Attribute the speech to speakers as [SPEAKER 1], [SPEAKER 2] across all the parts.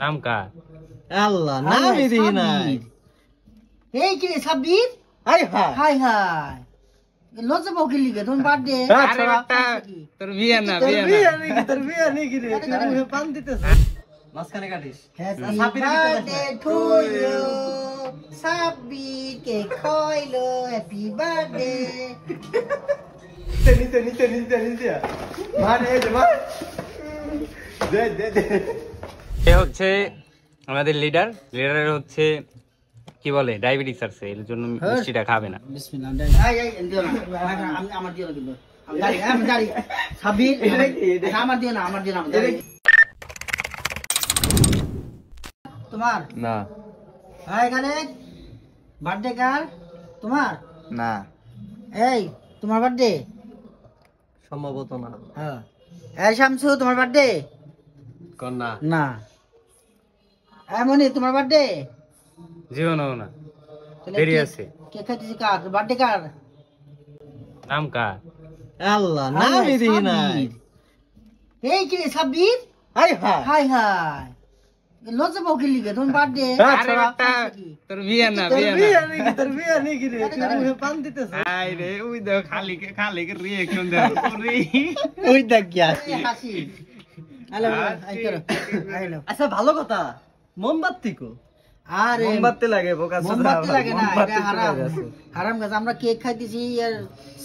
[SPEAKER 1] নাম কার?
[SPEAKER 2] আল্লাহ নামই দিই নাই।
[SPEAKER 3] এই কি রে Sabbir?
[SPEAKER 2] High high
[SPEAKER 3] high high লজ্জা পাও কি লিগে তোমার বার্থডে?
[SPEAKER 1] আরে বেটা তোর বিয়ে না
[SPEAKER 2] তোর
[SPEAKER 1] বিয়ে
[SPEAKER 2] বিয়ে
[SPEAKER 1] না।
[SPEAKER 2] নাকি তোর বিয়ে নাকি রে তুই মুখে পান দিতেছ মাঝখানে কাটিস
[SPEAKER 3] happy birthday to you Sabbir কে খাইলো হ্যাপি বার্থডে।
[SPEAKER 2] নিচে নিচে নিচে নিচে মানে এই যে মা দে দে দে
[SPEAKER 1] এ হচ্ছে আমাদের লিডারের হচ্ছে কি বলে ডায়াবেটিস আছে, এর জন্য মিষ্টিটা খাবে না।
[SPEAKER 3] বিসমিল্লাহ। এই দিও না আমি আমার দিও না কিন্তু আমি দাঁড়ি সাব্বির আমার দিও না আমার দিও না আমি দাঁড়ি। তোমার
[SPEAKER 2] না
[SPEAKER 3] হ্যাঁ এখানে বার্থডে কার তোমার?
[SPEAKER 2] না
[SPEAKER 3] এই তোমার বার্থডে?
[SPEAKER 2] সম্ভবত না।
[SPEAKER 3] হ্যাঁ এই শামসু তোমার বার্থডে?
[SPEAKER 2] কোন না
[SPEAKER 3] না এমনি তোমার বার্থডে?
[SPEAKER 1] জীবনও না,
[SPEAKER 3] তাহলে
[SPEAKER 1] দেরি
[SPEAKER 3] কেক-
[SPEAKER 1] আছে।
[SPEAKER 3] কেক খাইতেছি কার বার্থডে কার?
[SPEAKER 1] নাম কার?
[SPEAKER 2] আল্লাহ নামই দিই নাই।
[SPEAKER 3] সাব্বির। এই কি রে Sabbir?
[SPEAKER 2] High high
[SPEAKER 3] high high লজ্জা পাও কি লিগে তোমার বার্থডে?
[SPEAKER 1] আরে বেটা তোর বিয়ে না
[SPEAKER 2] তোর
[SPEAKER 1] বিয়ে
[SPEAKER 2] বিয়ে
[SPEAKER 1] না।
[SPEAKER 2] নাকি তোর বিয়ে নাকি রে তুই মুখে পান দিতেছ
[SPEAKER 1] আই রে ওই দেখো খালি খালি রিঅ্যাকশন দেয় রে।
[SPEAKER 2] ওই দেখ গিয়া
[SPEAKER 3] হাসি হ্যালো আই করো হ্যালো।
[SPEAKER 2] আচ্ছা ভালো কথা মোমবাতি কো
[SPEAKER 3] আরে
[SPEAKER 2] মোমবাতি লাগে বোকা
[SPEAKER 3] মোমবাতি লাগে না, এটা হারাম হারাম কাজ। আমরা কেক খাইতেছি আর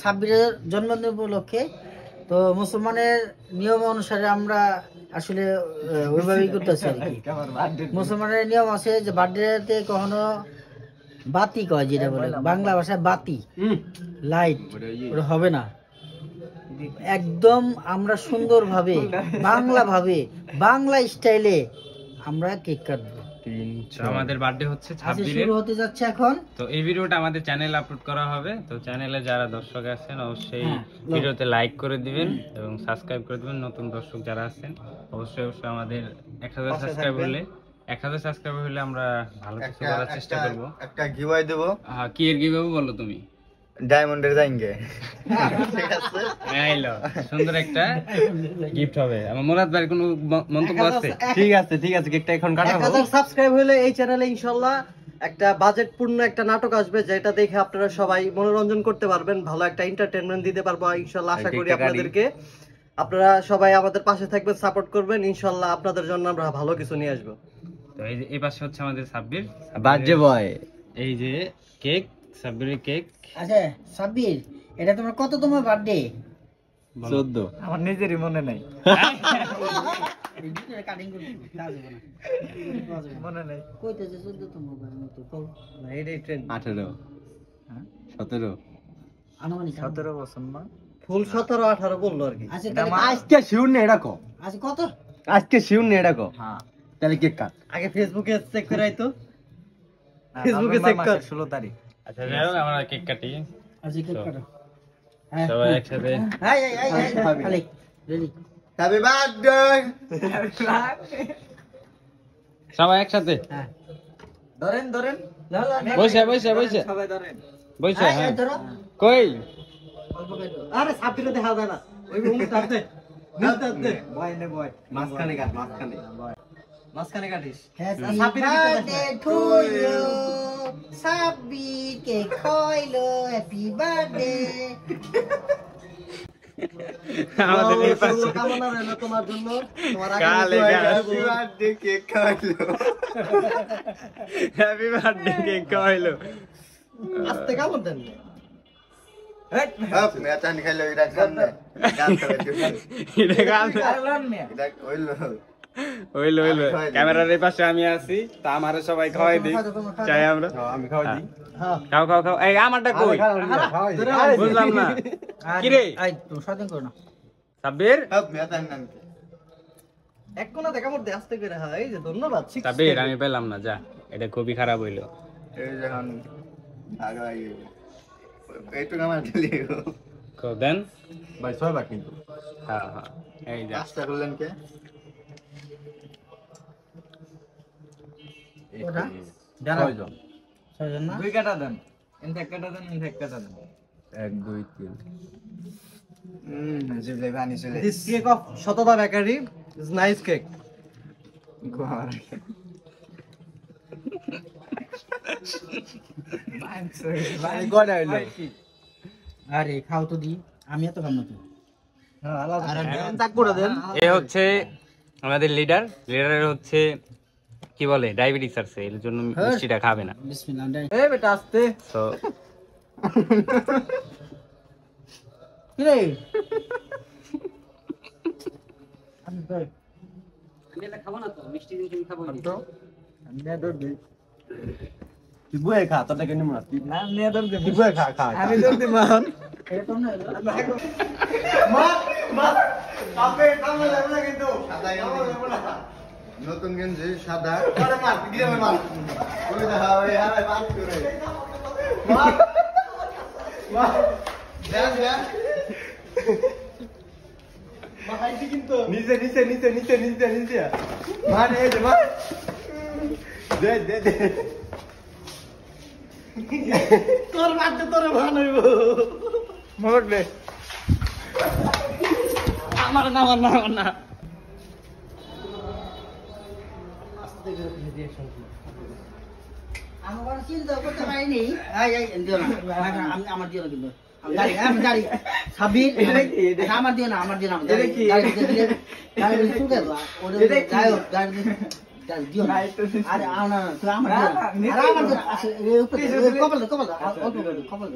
[SPEAKER 3] সাব্বিরের জন্মদিন উপলক্ষে, তো মুসলমানের নিয়ম অনুসারে আমরা আসলে ওইভাবেই করতেছি আর কি। মুসলমানের নিয়ম আছে যে বার্থডেতে কখনো বাতি কয়, যেটা বলে বাংলা ভাষায় বাতি লাইট, ওটা হবে না। একদম আমরা সুন্দরভাবে বাংলা ভাবে বাংলা স্টাইলে আমরা কেক কাটবো।
[SPEAKER 1] তো আমাদের বার্থডে হচ্ছে
[SPEAKER 3] আজকে
[SPEAKER 1] 26
[SPEAKER 3] শুরু হতে যাচ্ছে এখন।
[SPEAKER 1] তো এই ভিডিওটা আমাদের চ্যানেলে আপলোড করা হবে। তো চ্যানেলে যারা দর্শক আছেন অবশ্যই
[SPEAKER 3] হ্যাঁ,
[SPEAKER 1] ভিডিওতে লাইক করে দিবেন এবং সাবস্ক্রাইব করে দিবেন। নতুন দর্শক যারা আছেন অবশ্যই আমাদের 1000 সাবস্ক্রাইব হলে 1000 সাবস্ক্রাইব হলে আমরা ভালো কিছু করার চেষ্টা করব।
[SPEAKER 2] একটা গিভওয়ে দেব।
[SPEAKER 1] হ্যাঁ, কি এর গিভঅ্যাওয়ে বলো তুমি?
[SPEAKER 2] ডায়মন্ডের যাইঙ্গে ঠিক আছে
[SPEAKER 1] আইলো সুন্দর একটা গিফট হবে। আমার মুরাদ ভাইয়ের কোনো মন্তব্য আছে?
[SPEAKER 2] ঠিক আছে কেকটা এখন কাটা হবে। 1000 সাবস্ক্রাইব হলে এই চ্যানেলে ইনশাআল্লাহ একটা বাজেটপূর্ণ একটা নাটক আসবে, যেটা দেখে আপনারা সবাই মনোরঞ্জন করতে পারবেন, ভালো একটা এন্টারটেইনমেন্ট দিতে পারবো ইনশাআল্লাহ। আশা করি আপনাদেরকে, আপনারা সবাই আমাদের পাশে থাকবেন, সাপোর্ট করবেন, ইনশাআল্লাহ আপনাদের জন্য আমরা ভালো কিছু নিয়ে আসবো।
[SPEAKER 1] তো এই যে এই পাশে হচ্ছে আমাদের সাব্বির
[SPEAKER 2] বার্থডে বয়,
[SPEAKER 1] এই যে কেক, সাব্বিরের কেক।
[SPEAKER 3] আচ্ছা সাব্বির, এটা তোমার কত তোমার বার্থডে?
[SPEAKER 2] 14 আমার নিজেরই মনে নাই
[SPEAKER 3] কাটিং করতে
[SPEAKER 2] মনে নাই
[SPEAKER 3] কইতেছে 14 তোমার মতো কও
[SPEAKER 2] না, এটাই ট্রেন্ড 18 17
[SPEAKER 3] আনুমানিক
[SPEAKER 2] 17 বছর না, ফুল 17 18 বললো আর কি।
[SPEAKER 3] আচ্ছা তাহলে
[SPEAKER 2] আজকে শিউর নে এটা কো,
[SPEAKER 3] আচ্ছা কত?
[SPEAKER 2] আজকে শিউর নে এটা কো। হ্যাঁ তাহলে কেক কাট, আগে ফেসবুকে চেক করে আইতো, ফেসবুকে চেক কর 16 তারিখ।
[SPEAKER 1] আচ্ছা যাই হোক আমরা কেক কাটি।
[SPEAKER 3] আচ্ছা কেক কাটো।
[SPEAKER 1] সবাই একসাথে
[SPEAKER 3] হাই হাই হাই খালি রেডি।
[SPEAKER 2] হ্যাপি বার্থডে,
[SPEAKER 1] সবাই একসাথে
[SPEAKER 3] হ্যাঁ
[SPEAKER 2] ধরেন ধরেন
[SPEAKER 1] বইসা বইসা বইসা
[SPEAKER 2] সবাই ধরেন।
[SPEAKER 1] বইসা।
[SPEAKER 3] হ্যাঁ
[SPEAKER 1] হ্যাঁ
[SPEAKER 3] ধরো
[SPEAKER 1] কই
[SPEAKER 3] অল্প করে দাও।
[SPEAKER 2] আরে সাবিরে দেখা যায় না, ওই মুখ আসতে নিতে বয় নে বয়, মাঝখানে কাট, মাঝখানে কাটিস।
[SPEAKER 3] Happy birthday to you Sabbir কে খাইলো হ্যাপি বার্থডে।
[SPEAKER 1] আমাদের এই পাশে
[SPEAKER 2] কামনা রইল তোমার জন্য, তোমার
[SPEAKER 1] কালে
[SPEAKER 2] হ্যাপি বার্থডে কেক খাওয়াইলো,
[SPEAKER 1] হ্যাপি বার্থডে কেক খাওয়াইলো।
[SPEAKER 2] আস্তে কেমন দেন হ্যাঁ মেচান খাইলো, এটা সামনে গান করে
[SPEAKER 1] এটা গান
[SPEAKER 2] এটা হইলো
[SPEAKER 1] হইলো হইলো। ক্যামেরার এই পাশে আমি আছি, তা আমারে সবাই খাওয়াই দিই চাই আমরা।
[SPEAKER 2] আমি খাওয়াই দিই।
[SPEAKER 1] খাও খাও খাও। এই আমারটা কই? বুঝলাম না কি রে
[SPEAKER 3] আই তো স্বাধীন করো না
[SPEAKER 1] সাব্বির।
[SPEAKER 2] হ্যাঁ মেচান নাম এক কোনা দেখা মধ্যে আস্তে করে। হ্যাঁ এই যে ধন্যবাদ।
[SPEAKER 1] সাব্বির আমি পেলাম না, যা এটা খুবই খারাপ হইলো।
[SPEAKER 2] এই যখন আগাই এইটু আমার দিলিও
[SPEAKER 1] দেন
[SPEAKER 2] ভাই 6 লাখ কিন্তু।
[SPEAKER 1] হ্যাঁ হ্যাঁ এই যা।
[SPEAKER 2] কাজটা করলেন কে?
[SPEAKER 3] ওটা
[SPEAKER 2] জানা
[SPEAKER 3] ছয়জন না?
[SPEAKER 2] দুই কাটা দেন, এন এক কাটা দেন, এন এক কাটা দেন। 1 2 3 জিবলাই বানি চলে। This cake of Shatata Bakery is nice cake.
[SPEAKER 3] আরে খাও তো দি, আমি এত খাম না তো।
[SPEAKER 1] এ হচ্ছে আমাদের লিডারের হচ্ছে কি বলে ডায়াবেটিস আছে, এর জন্য মিষ্টিটা খাবে না।
[SPEAKER 3] বিসমিল্লাহ।
[SPEAKER 2] এই বেটা আস্তে
[SPEAKER 1] তো
[SPEAKER 3] কি রে?
[SPEAKER 2] তুই বয়ে খা, তোরটা কেন মার? তুই তুই বয়ে খা খা। আমি তোর দি মান।
[SPEAKER 3] এটা তো না।
[SPEAKER 2] মা মা আপে কামে লাগবে না কিন্তু।
[SPEAKER 4] নতুন গেঞ্জি সাদা
[SPEAKER 2] আরে মার, গিয়ে মার।
[SPEAKER 4] ওই দেখা ওই আরে বাদ করে
[SPEAKER 2] মা মা
[SPEAKER 4] দেন দেন
[SPEAKER 2] মা হাইছি কিন্তু। নিচে নিচে নিচে নিচে নিচে নিচে। মা এই যে মা। দে দে দে। তোর মারতে তোরে ভান হইব। মর দে। আমার না আমার না আমার না।
[SPEAKER 3] আমার চিন্তা করতে পারিনি। দিও না, আমি আমার দিও না কিন্তু। আমি দাঁড়ি সাবির আমার দিও না, আমার দিও না। গাড়ি চুকে গাড়ি দিও না। আরে না তুই আমার দিও না। আরে আমার দিও না। কপাল কপাল অল্প কপাল